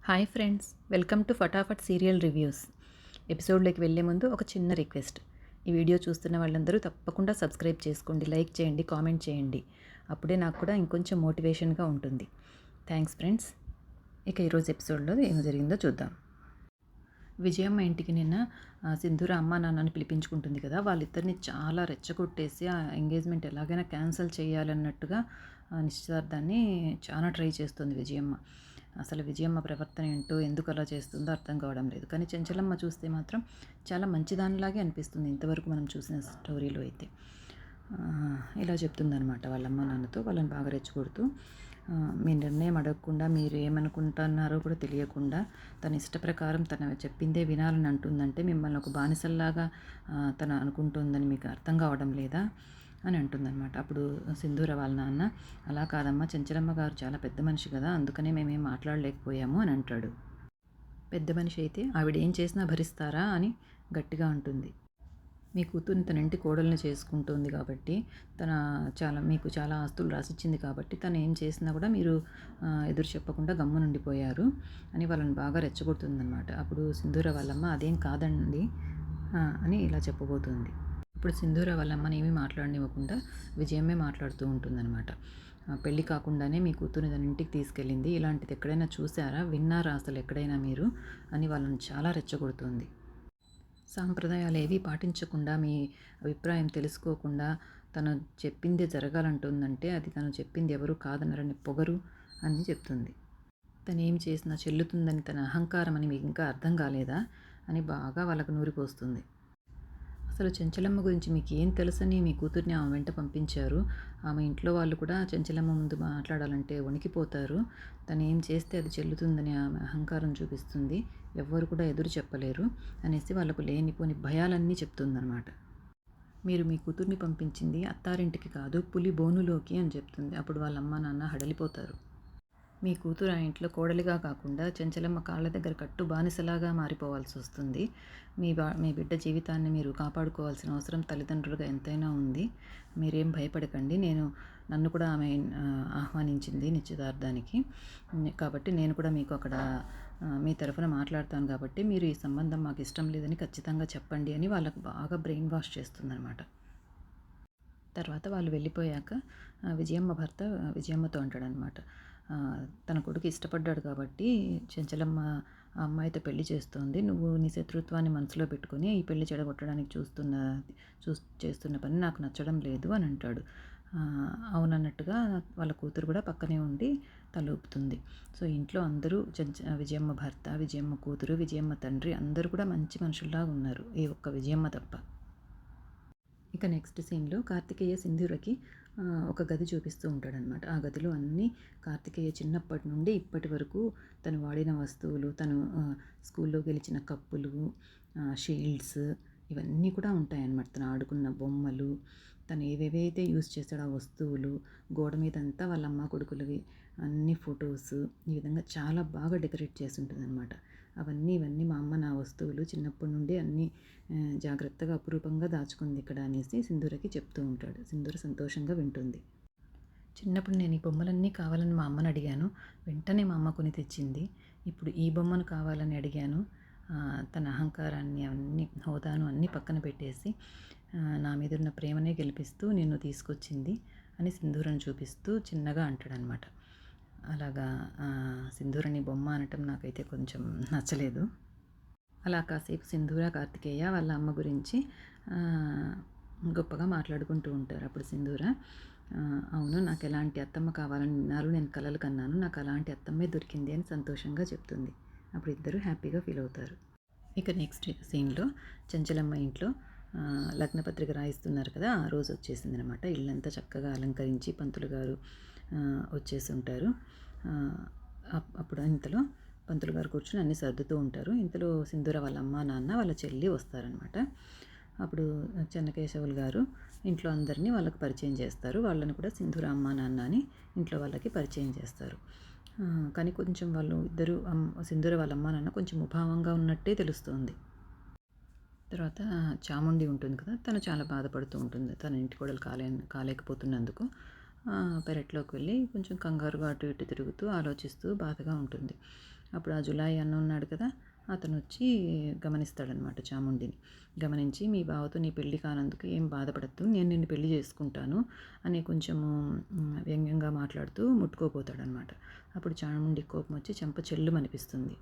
Hi friends, welcome to Fatafat serial reviews. ఎపిసోడ్లోకి వెళ్ళే ముందు ఒక చిన్న రిక్వెస్ట్. ఈ వీడియో చూస్తున్న వాళ్ళందరూ తప్పకుండా సబ్స్క్రైబ్ చేసుకోండి, లైక్ చేయండి, కామెంట్ చేయండి. అప్పుడే నాకు కూడా ఇంకొంచెం మోటివేషన్గా ఉంటుంది. Thanks friends. ఇక ఈరోజు ఎపిసోడ్లో ఏం జరిగిందో చూద్దాం. విజయమ్మ ఇంటికి నిన్న సింధూర అమ్మ నాన్నని పిలిపించుకుంటుంది కదా, వాళ్ళిద్దరిని చాలా రెచ్చగొట్టేసి ఆ ఎంగేజ్మెంట్ ఎలాగైనా క్యాన్సిల్ చేయాలన్నట్టుగా నిశ్చితార్థాన్ని చాలా ట్రై చేస్తుంది విజయమ్మ. అసలు విజయమ్మ ప్రవర్తన ఏంటో, ఎందుకు అలా చేస్తుందో అర్థం కావడం లేదు. కానీ చెంచలమ్మ చూస్తే మాత్రం చాలా మంచిదానిలాగే అనిపిస్తుంది ఇంతవరకు మనం చూసిన స్టోరీలో అయితే. ఇలా చెప్తుందనమాట వాళ్ళమ్మ నాన్నతో, వాళ్ళని బాగా రెచ్చగొడుతూ మీ నిర్ణయం అడగకుండా మీరు ఏమనుకుంటున్నారో కూడా తెలియకుండా తన ఇష్ట ప్రకారం తన చెప్పిందే వినాలని అంటుందంటే మిమ్మల్ని ఒక బానిసల్లాగా తను అనుకుంటుందని మీకు అర్థం కావడం లేదా అని అంటుందన్నమాట. అప్పుడు సింధూర వాళ్ళ నాన్న, అలా కాదమ్మా, చెంచలమ్మ గారు చాలా పెద్ద మనిషి కదా, అందుకనే మేమేం మాట్లాడలేకపోయాము అని అంటాడు. పెద్ద మనిషి అయితే ఆవిడ ఏం చేసినా భరిస్తారా అని గట్టిగా అంటుంది. మీ కూతుర్ని తన ఇంటి కోడల్ని చేసుకుంటుంది కాబట్టి, మీకు చాలా ఆస్తులు రాసిచ్చింది కాబట్టి తను ఏం చేసినా కూడా మీరు ఎదురు చెప్పకుండా గమ్మునుండిపోయారు అని వాళ్ళని బాగా రెచ్చగొడుతుందన్నమాట. అప్పుడు సింధూర వాళ్ళమ్మ అదేం కాదండి అని ఇలా చెప్పబోతుంది. ఇప్పుడు సింధూర వాళ్ళమ్మని ఏమీ మాట్లాడనివ్వకుండా విజయమ్మే మాట్లాడుతూ ఉంటుందన్నమాట. పెళ్ళి కాకుండానే మీ కూతురుని తన ఇంటికి తీసుకెళ్ళింది, ఇలాంటిది ఎక్కడైనా చూసారా, విన్నారా అసలు ఎక్కడైనా మీరు అని వాళ్ళని చాలా రెచ్చగొడుతుంది. సాంప్రదాయాలు ఏవి పాటించకుండా, మీ అభిప్రాయం తెలుసుకోకుండా తను చెప్పిందే జరగాలంటుందంటే అది తను చెప్పింది ఎవరు కాదనరని పొగరు అని చెప్తుంది. తను ఏం చేసినా చెల్లుతుందని తన అహంకారం అని మీకు ఇంకా అర్థం కాలేదా అని బాగా వాళ్ళకు నూరిపోస్తుంది. అసలు చెంచలమ్మ గురించి మీకు ఏం తెలుసని మీ కూతుర్ని ఆమె వెంట పంపించారు. ఆమె ఇంట్లో వాళ్ళు కూడా చెంచలమ్మ ముందు మాట్లాడాలంటే వణికిపోతారు. తను ఏం చేస్తే అది చెల్లుతుందని ఆమె అహంకారం చూపిస్తుంది, ఎవ్వరు కూడా ఎదురు చెప్పలేరు అనేసి వాళ్ళకు లేనిపోని భయాలన్నీ చెప్తుందన్నమాట. మీరు మీ కూతుర్ని పంపించింది అత్తారింటికి కాదు, పులి బోనులోకి అని చెప్తుంది. అప్పుడు వాళ్ళ అమ్మ నాన్న హడలిపోతారు. మీ కూతురు ఆ ఇంట్లో కోడలిగా కాకుండా చెంచలమ్మ కాళ్ళ దగ్గర కట్టు బానిసలాగా మారిపోవాల్సి వస్తుంది. మీ బిడ్డ జీవితాన్ని మీరు కాపాడుకోవాల్సిన అవసరం తల్లిదండ్రులుగా ఎంతైనా ఉంది. మీరేం భయపడకండి. నన్ను కూడా ఆమె ఆహ్వానించింది నిశ్చితార్థానికి, కాబట్టి నేను కూడా మీకు అక్కడ మీ తరఫున మాట్లాడతాను, కాబట్టి మీరు ఈ సంబంధం మాకు ఇష్టం లేదని ఖచ్చితంగా చెప్పండి అని వాళ్ళకు బాగా బ్రెయిన్ వాష్ చేస్తుందన్నమాట. తర్వాత వాళ్ళు వెళ్ళిపోయాక విజయమ్మ భర్త విజయమ్మతో అంటాడనమాట, తన కొడుకు ఇష్టపడ్డాడు కాబట్టి చెంచలమ్మ ఆ అమ్మాయితో పెళ్లి చేస్తోంది, నువ్వు నీ శత్రుత్వాన్ని మనసులో పెట్టుకొని ఈ పెళ్లి చెడగొట్టడానికి చేస్తున్న పని నాకు నచ్చడం లేదు అని అంటాడు. అవునన్నట్టుగా వాళ్ళ కూతురు కూడా పక్కనే ఉండి తలూపుతుంది. సో ఇంట్లో అందరూ విజయమ్మ భర్త, విజయమ్మ కూతురు, విజయమ్మ తండ్రి అందరూ కూడా మంచి మనుషుల్లాగా ఉన్నారు, ఈ ఒక్క విజయమ్మ తప్ప. ఇక నెక్స్ట్ సీన్లో కార్తికేయ సింధూరకి ఒక గది చూపిస్తూ ఉంటాడనమాట. ఆ గదిలో అన్నీ కార్తికేయ చిన్నప్పటి నుండి ఇప్పటి వరకు తను వాడిన వస్తువులు, తను స్కూల్లో గెలిచిన కప్పులు, షీల్డ్స్, ఇవన్నీ కూడా ఉంటాయన్నమాట. తను ఆడుకున్న బొమ్మలు, తను ఏవేవైతే యూజ్ చేస్తాడో ఆ వస్తువులు, గోడ మీద అంతా వాళ్ళ అమ్మ కొడుకులవి అన్ని ఫొటోస్, ఈ విధంగా చాలా బాగా డెకరేట్ చేసి ఉంటుందన్నమాట. ఇవన్నీ మా అమ్మ నా వస్తువులు చిన్నప్పటి నుండి అన్నీ జాగ్రత్తగా అపురూపంగా దాచుకుంది ఇక్కడ అనేసి సింధూరకి చెప్తూ ఉంటాడు. సింధూర సంతోషంగా వింటుంది. చిన్నప్పుడు నేను ఈ బొమ్మలన్నీ కావాలని మా అమ్మని అడిగాను, వెంటనే మా అమ్మ కొని తెచ్చింది. ఇప్పుడు ఈ బొమ్మను కావాలని అడిగాను. తన అహంకారాన్ని, అవన్నీ హోదాను అన్నీ పక్కన పెట్టేసి నా మీద ఉన్న ప్రేమనే గెలిపిస్తూ నిన్ను తీసుకొచ్చింది అని సింధూరను చూపిస్తూ చిన్నగా అంటాడనమాట. అలాగా సింధూరని బొమ్మ అనటం నాకైతే కొంచెం నచ్చలేదు. అలా కాసేపు సింధూర, కార్తికేయ వాళ్ళ అమ్మ గురించి గొప్పగా మాట్లాడుకుంటూ ఉంటారు. అప్పుడు సింధూర, అవును, నాకు ఎలాంటి అత్తమ్మ కావాలని విన్నారు, నేను కలలు కన్నాను, నాకు అలాంటి అత్తమ్మే దొరికింది అని సంతోషంగా చెప్తుంది. అప్పుడు ఇద్దరు హ్యాపీగా ఫీల్ అవుతారు. ఇక నెక్స్ట్ సీన్లో చెంచలమ్మ ఇంట్లో లగ్నపత్రిక రాయిస్తున్నారు కదా, ఆ రోజు వచ్చేసింది అనమాట. ఇల్లంతా చక్కగా అలంకరించి పంతులు గారు వచ్చేసి ఉంటారు. అప్పుడు ఇంతలో పంతులు గారు కూర్చొని అన్నీ సర్దుతూ ఉంటారు. ఇంతలో సింధూర వాళ్ళ అమ్మ నాన్న వాళ్ళ చెల్లి వస్తారనమాట. అప్పుడు చెన్నకేశవులు గారు ఇంట్లో అందరినీ వాళ్ళకి పరిచయం చేస్తారు. వాళ్ళని కూడా సింధూర అమ్మ నాన్న అని ఇంట్లో వాళ్ళకి పరిచయం చేస్తారు. కానీ కొంచెం వాళ్ళు ఇద్దరు సింధూర వాళ్ళ అమ్మ నాన్న కొంచెం ముభావంగా ఉన్నట్టే తెలుస్తుంది. తర్వాత చాముండి ఉంటుంది కదా, తను చాలా బాధపడుతూ ఉంటుంది తన ఇంటి కోడలు కాలేకపోతున్నందుకు. పెరట్లోకి వెళ్ళి కొంచెం కంగారుగా అటు ఇటు తిరుగుతూ ఆలోచిస్తూ బాధగా ఉంటుంది. అప్పుడు ఆ జులాయి అన్న ఉన్నాడు కదా, అతను వచ్చి గమనిస్తాడనమాట చాముండిని. గమనించి, మీ బావతో నీ పెళ్లి కానందుకు ఏం బాధపడద్దు, నేను నిన్ను పెళ్లి చేసుకుంటాను అని కొంచెము వ్యంగ్యంగా మాట్లాడుతూ ముట్టుకోపోతాడనమాట. అప్పుడు చాముండికి కోపం వచ్చి చెంప చెల్లుమనిపిస్తుంది.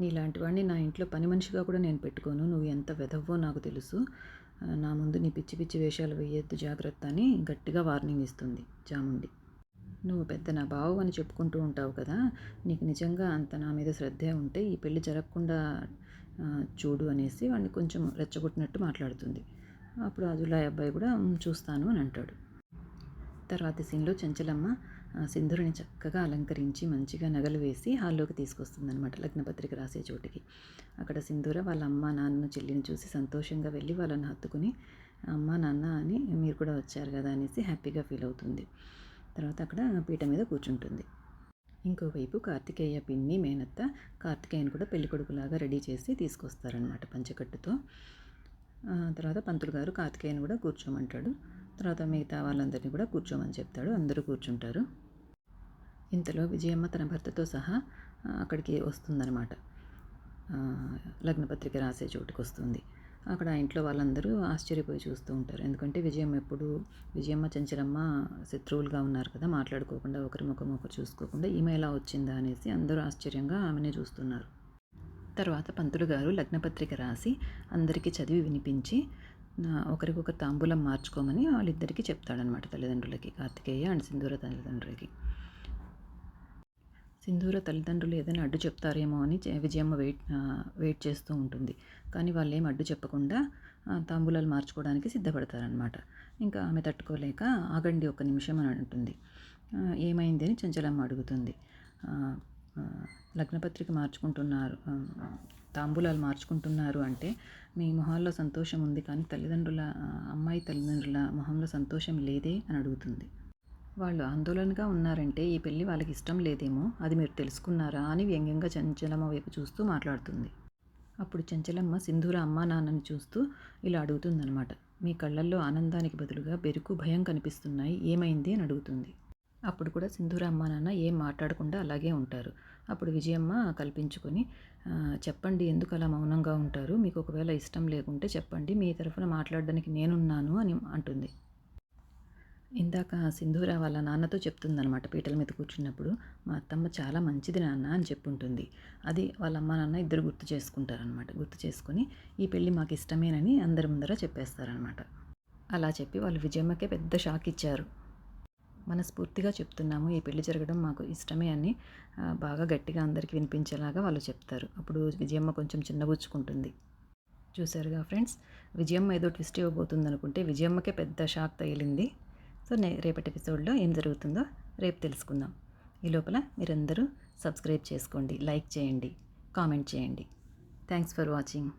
నీలాంటి వాడిని నా ఇంట్లో పని మనిషిగా కూడా నేను పెట్టుకోను, నువ్వు ఎంత వెధవ్వో నాకు తెలుసు, నా ముందు నీ పిచ్చి పిచ్చి వేషాలు వేయొద్దు, జాగ్రత్త అని గట్టిగా వార్నింగ్ ఇస్తుంది చాముండి. నువ్వు పెద్ద నా బావు అని చెప్పుకుంటూ ఉంటావు కదా, నీకు నిజంగా అంత నా మీద శ్రద్ధే ఉంటే ఈ పెళ్లి జరగకుండా చూడు అనేసి వాడిని కొంచెం రెచ్చగొట్టినట్టు మాట్లాడుతుంది. అప్పుడు ఆ జులాయి అబ్బాయి కూడా చూస్తాను అని అంటాడు. తర్వాత సీన్లో చెంచలమ్మ సింధూరిని చక్కగా అలంకరించి మంచిగా నగలు వేసి హాల్లోకి తీసుకొస్తుందనమాట, లగ్నపత్రిక రాసే చోటికి. అక్కడ సింధూర వాళ్ళ అమ్మ నాన్న చెల్లిని చూసి సంతోషంగా వెళ్ళి వాళ్ళని హత్తుకుని అమ్మ నాన్న అని మీరు కూడా వచ్చారు కదా అనేసి హ్యాపీగా ఫీల్ అవుతుంది. తర్వాత అక్కడ పీట మీద కూర్చుంటుంది. ఇంకోవైపు కార్తికేయ పిన్ని మేనత్త కార్తికేయని కూడా పెళ్ళికొడుకులాగా రెడీ చేసి తీసుకొస్తారనమాట పంచకట్టుతో. తర్వాత పంతులు గారు కార్తికేయని కూడా కూర్చోమంటాడు. తర్వాత మిగతా వాళ్ళందరినీ కూడా కూర్చోమని చెప్తాడు. అందరూ కూర్చుంటారు. ఇంతలో విజయమ్మ తన భర్తతో సహా అక్కడికి వస్తుందన్నమాట, లగ్నపత్రిక రాసే చోటుకు వస్తుంది. అక్కడ ఇంట్లో వాళ్ళందరూ ఆశ్చర్యపోయి చూస్తూ ఉంటారు. ఎందుకంటే విజయమ్మ చెంచలమ్మ శత్రువులుగా ఉన్నారు కదా, మాట్లాడుకోకుండా ఒకరి ముఖం ఒకరు చూసుకోకుండా ఈమె ఎలా వచ్చిందా అనేసి అందరూ ఆశ్చర్యంగా ఆమెనే చూస్తున్నారు. తర్వాత పంతులు గారు లగ్నపత్రిక రాసి అందరికీ చదివి వినిపించి ఒకరికొకరు తాంబూలం మార్చుకోమని వాళ్ళిద్దరికీ చెప్తాడనమాట, తల్లిదండ్రులకి, కార్తికేయ అండ్ సింధూర తల్లిదండ్రులకి. సింధూర తల్లిదండ్రులు ఏదైనా అడ్డు చెప్తారేమో అని విజయమ్మ వెయిట్ చేస్తూ ఉంటుంది. కానీ వాళ్ళు ఏం అడ్డు చెప్పకుండా తాంబూలాలు మార్చుకోవడానికి సిద్ధపడతారనమాట. ఇంకా ఆమె తట్టుకోలేక ఆగండి ఒక్క నిమిషం అని అంటుంది. ఏమైంది అని చెంచలమ్మ అడుగుతుంది. లగ్నపత్రిక మార్చుకుంటున్నారు, తాంబూలాలు మార్చుకుంటున్నారు అంటే మీ మొహాల్లో సంతోషం ఉంది, కానీ అమ్మాయి తల్లిదండ్రుల మొహంలో సంతోషం లేదే అని అడుగుతుంది. వాళ్ళు ఆందోళనగా ఉన్నారంటే ఈ పెళ్ళి వాళ్ళకి ఇష్టం లేదేమో, అది మీరు తెలుసుకున్నారా అని వ్యంగ్యంగా చెంచలమ్మ వైపు చూస్తూ మాట్లాడుతుంది. అప్పుడు చెంచలమ్మ సింధూర అమ్మా నాన్నని చూస్తూ ఇలా అడుగుతుందనమాట, మీ కళ్ళల్లో ఆనందానికి బదులుగా బెరుకు భయం కనిపిస్తున్నాయి, ఏమైంది అని అడుగుతుంది. అప్పుడు కూడా సింధూర అమ్మా నాన్న ఏం మాట్లాడకుండా అలాగే ఉంటారు. అప్పుడు విజయమ్మ కల్పించుకొని, చెప్పండి ఎందుకు అలా మౌనంగా ఉంటారు, మీకు ఒకవేళ ఇష్టం లేకుంటే చెప్పండి, మీ తరఫున మాట్లాడడానికి నేనున్నాను అని అంటుంది. ఇందాక సింధూర వాళ్ళ నాన్నతో చెప్తుందనమాట పీటల మీద కూర్చున్నప్పుడు, మా అత్తమ్మ చాలా మంచిది నాన్న అని చెప్పుంటుంది. అది వాళ్ళ అమ్మ నాన్న ఇద్దరు గుర్తు చేసుకుంటారనమాట. గుర్తు చేసుకొని ఈ పెళ్ళి మాకు ఇష్టమేనని అందరి ముందర చెప్పేస్తారనమాట. అలా చెప్పి వాళ్ళు విజయమ్మకే పెద్ద షాక్ ఇచ్చారు. మనస్ఫూర్తిగా చెప్తున్నాము, ఈ పెళ్లి జరగడం మాకు ఇష్టమే అని బాగా గట్టిగా అందరికీ వినిపించేలాగా వాళ్ళు చెప్తారు. అప్పుడు విజయమ్మ కొంచెం చిన్నబుచ్చుకుంటుంది. చూసారుగా ఫ్రెండ్స్, విజయమ్మ ఏదో ట్విస్ట్ ఇవ్వబోతుంది అనుకుంటే విజయమ్మకే పెద్ద షాక్ తగిలింది. సో రేపటి ఎపిసోడ్లో ఏం జరుగుతుందో రేపు తెలుసుకుందాం. ఈ లోపల మీరందరూ సబ్స్క్రైబ్ చేసుకోండి, లైక్ చేయండి, కామెంట్ చేయండి. Thanks for watching.